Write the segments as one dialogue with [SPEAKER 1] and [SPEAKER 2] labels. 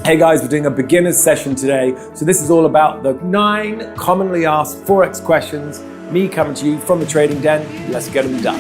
[SPEAKER 1] Hey guys, we're doing a beginner's session today. So this is all about the 9 commonly asked Forex questions, me coming to you from the trading den. Let's get them done.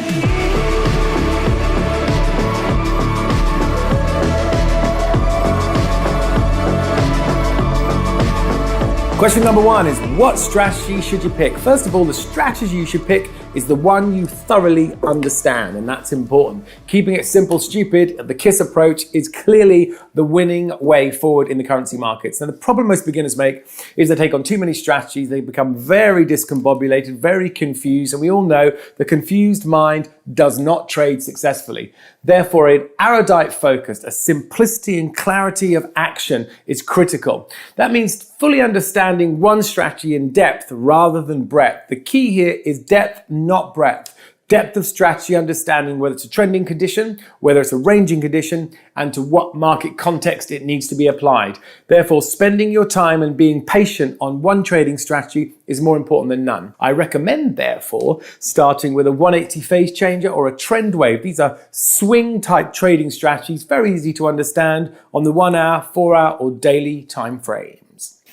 [SPEAKER 1] Question number 1 is, what strategy should you pick? First of all, the strategy you should pick is the one you thoroughly understand, and that's important. Keeping it simple, stupid, the KISS approach is clearly the winning way forward in the currency markets. Now, the problem most beginners make is they take on too many strategies, they become very discombobulated, very confused, and we all know the confused mind does not trade successfully. Therefore, an erudite focus, a simplicity and clarity of action is critical. That means fully understanding one strategy in depth rather than breadth. The key here is depth, not breadth. Depth of strategy, understanding whether it's a trending condition, whether it's a ranging condition, and to what market context it needs to be applied. Therefore, spending your time and being patient on one trading strategy is more important than none. I recommend, therefore, starting with a 180 phase changer or a trend wave. These are swing type trading strategies, very easy to understand on the 1 hour, 4 hour, or daily time frame.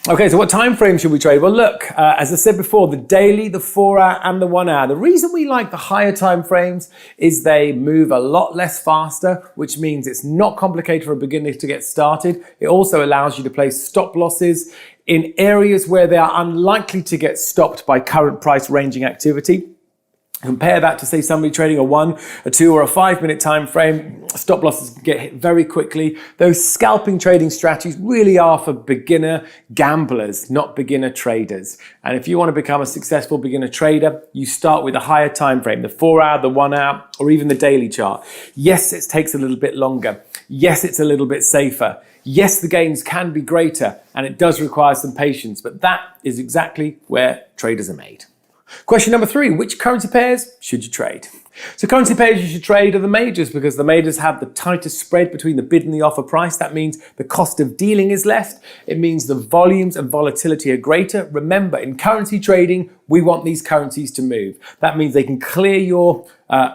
[SPEAKER 1] Okay, so what time frame should we trade? Well, look, as I said before, the daily, the 4 hour, and the 1 hour. The reason we like the higher time frames is they move a lot less faster, which means it's not complicated for a beginner to get started. It also allows you to place stop losses in areas where they are unlikely to get stopped by current price ranging activity. Compare that to, say, somebody trading a 1, a 2, or a 5 minute time frame. Stop losses get hit very quickly. Those scalping trading strategies really are for beginner gamblers, not beginner traders. And if you want to become a successful beginner trader, you start with a higher time frame, the 4 hour, the 1 hour, or even the daily chart. Yes, it takes a little bit longer. Yes, it's a little bit safer. Yes, the gains can be greater, and it does require some patience, but that is exactly where traders are made. Question number 3, which currency pairs should you trade? So currency pairs you should trade are the majors, because the majors have the tightest spread between the bid and the offer price. That means the cost of dealing is less. It means the volumes and volatility are greater. Remember, in currency trading, we want these currencies to move. That means they can clear your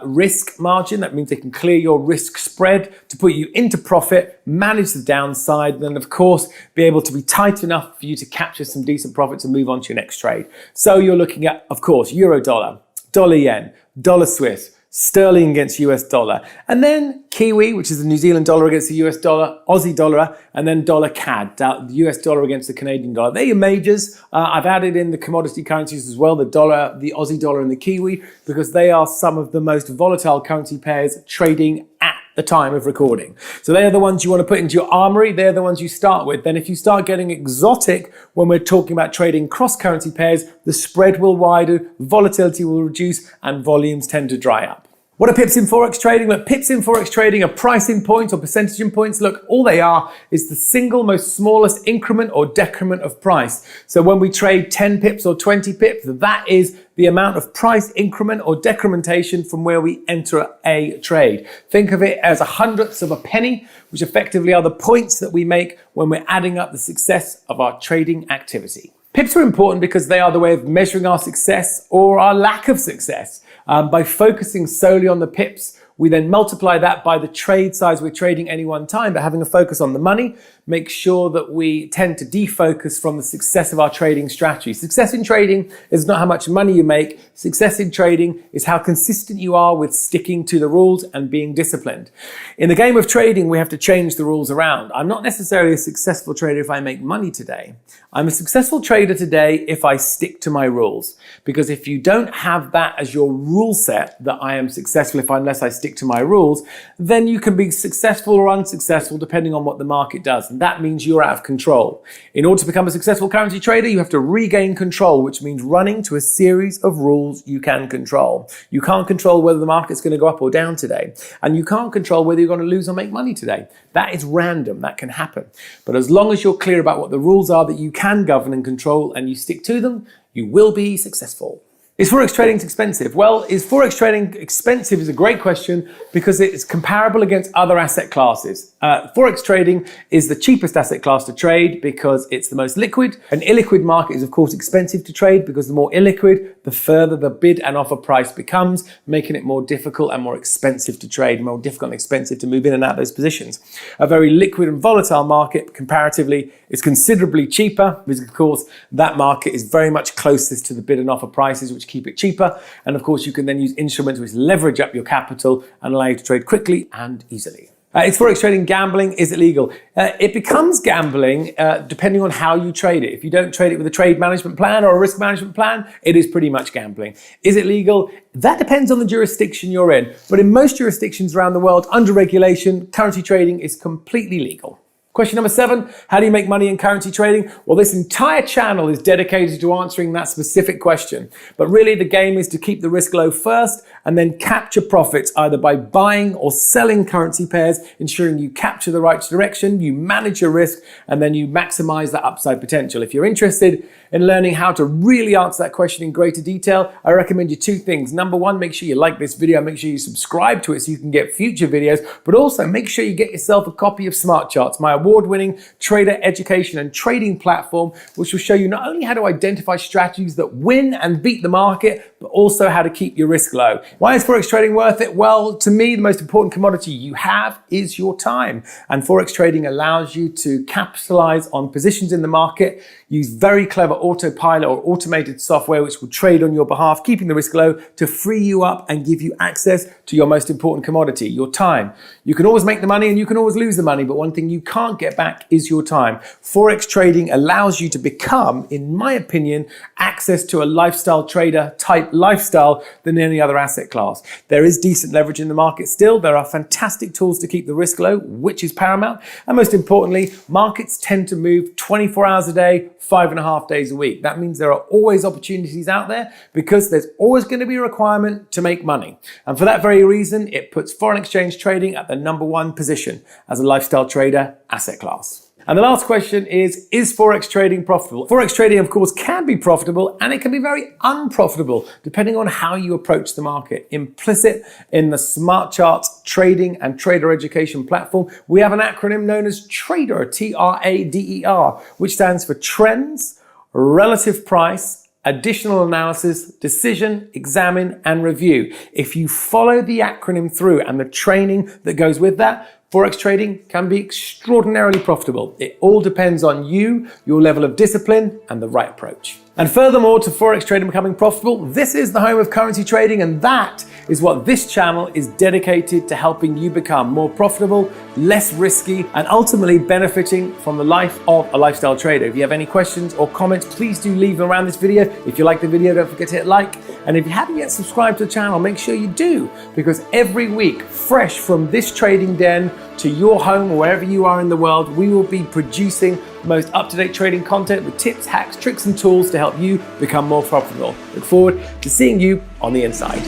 [SPEAKER 1] risk margin. That means they can clear your risk spread to put you into profit, manage the downside, and then of course be able to be tight enough for you to capture some decent profits and move on to your next trade. So you're looking at, of course, euro dollar, dollar yen, dollar Swiss, sterling against US dollar, and then Kiwi, which is the New Zealand dollar against the US dollar, Aussie dollar, and then dollar CAD, the US dollar against the Canadian dollar. They're your majors. I've added in the commodity currencies as well, the dollar, the Aussie dollar, and the Kiwi, because they are some of the most volatile currency pairs trading at the time of recording. So they're the ones you want to put into your armory. They're the ones you start with. Then if you start getting exotic when we're talking about trading cross-currency pairs, the spread will widen, volatility will reduce, and volumes tend to dry up. What are pips in Forex trading? Look, pips in Forex trading are pricing points or percentage in points. Look, all they are is the single most smallest increment or decrement of price. So when we trade 10 pips or 20 pips, that is the amount of price increment or decrementation from where we enter a trade. Think of it as 1/100ths of a penny, which effectively are the points that we make when we're adding up the success of our trading activity. Pips are important because they are the way of measuring our success or our lack of success. By focusing solely on the pips, we then multiply that by the trade size we're trading any one time, but having a focus on the money, make sure that we tend to defocus from the success of our trading strategy. Success in trading is not how much money you make. Success in trading is how consistent you are with sticking to the rules and being disciplined. In the game of trading, we have to change the rules around. I'm not necessarily a successful trader if I make money today. I'm a successful trader today if I stick to my rules. Because if you don't have that as your rule set, that I am successful unless I stick to my rules, then you can be successful or unsuccessful depending on what the market does. And that means you're out of control. In order to become a successful currency trader, you have to regain control, which means running to a series of rules you can control. You can't control whether the market's going to go up or down today. And you can't control whether you're going to lose or make money today. That is random. That can happen. But as long as you're clear about what the rules are that you can govern and control and you stick to them, you will be successful. Is Forex trading expensive? Well, is Forex trading expensive is a great question because it's comparable against other asset classes. Forex trading is the cheapest asset class to trade because it's the most liquid. An illiquid market is of course expensive to trade because the more illiquid, the further the bid and offer price becomes, making it more difficult and more expensive to trade, more difficult and expensive to move in and out of those positions. A very liquid and volatile market comparatively is considerably cheaper because of course that market is very much closest to the bid and offer prices, which keep it cheaper. And of course, you can then use instruments which leverage up your capital and allow you to trade quickly and easily. Is Forex trading gambling? Is it legal? It becomes gambling depending on how you trade it. If you don't trade it with a trade management plan or a risk management plan, it is pretty much gambling. Is it legal? That depends on the jurisdiction you're in. But in most jurisdictions around the world, under regulation, currency trading is completely legal. Question number 7, how do you make money in currency trading? Well, this entire channel is dedicated to answering that specific question. But really the game is to keep the risk low first and then capture profits either by buying or selling currency pairs, ensuring you capture the right direction, you manage your risk, and then you maximize that upside potential. If you're interested in learning how to really answer that question in greater detail, I recommend you 2 things. Number 1, make sure you like this video, make sure you subscribe to it so you can get future videos, but also make sure you get yourself a copy of Smart Charts, my award-winning trader education and trading platform, which will show you not only how to identify strategies that win and beat the market, but also how to keep your risk low. Why is Forex trading worth it? Well, to me, the most important commodity you have is your time. And Forex trading allows you to capitalize on positions in the market, use very clever autopilot or automated software which will trade on your behalf, keeping the risk low to free you up and give you access to your most important commodity, your time. You can always make the money and you can always lose the money, but one thing you can't get back is your time. Forex trading allows you to become, in my opinion, access to a lifestyle trader type lifestyle than any other asset class. There is decent leverage in the market still. There are fantastic tools to keep the risk low, which is paramount. And most importantly, markets tend to move 24 hours a day, 5.5 days a week. That means there are always opportunities out there because there's always going to be a requirement to make money. And for that very reason, it puts foreign exchange trading at the number 1 position as a lifestyle trader asset class. And the last question is Forex trading profitable? Forex trading, of course, can be profitable and it can be very unprofitable depending on how you approach the market. Implicit in the Smart Charts trading and trader education platform, we have an acronym known as TRADER, T-R-A-D-E-R, which stands for Trends, Relative Price, Additional Analysis, Decision, Examine, and Review. If you follow the acronym through and the training that goes with that, Forex trading can be extraordinarily profitable. It all depends on you, your level of discipline, and the right approach. And furthermore, to Forex trading becoming profitable, this is the home of currency trading, and that is what this channel is dedicated to helping you become more profitable, less risky, and ultimately benefiting from the life of a lifestyle trader. If you have any questions or comments, please do leave them around this video. If you like the video, don't forget to hit like. And if you haven't yet subscribed to the channel, make sure you do, because every week, fresh from this trading den to your home or wherever you are in the world, we will be producing the most up-to-date trading content with tips, hacks, tricks, and tools to help you become more profitable. Look forward to seeing you on the inside.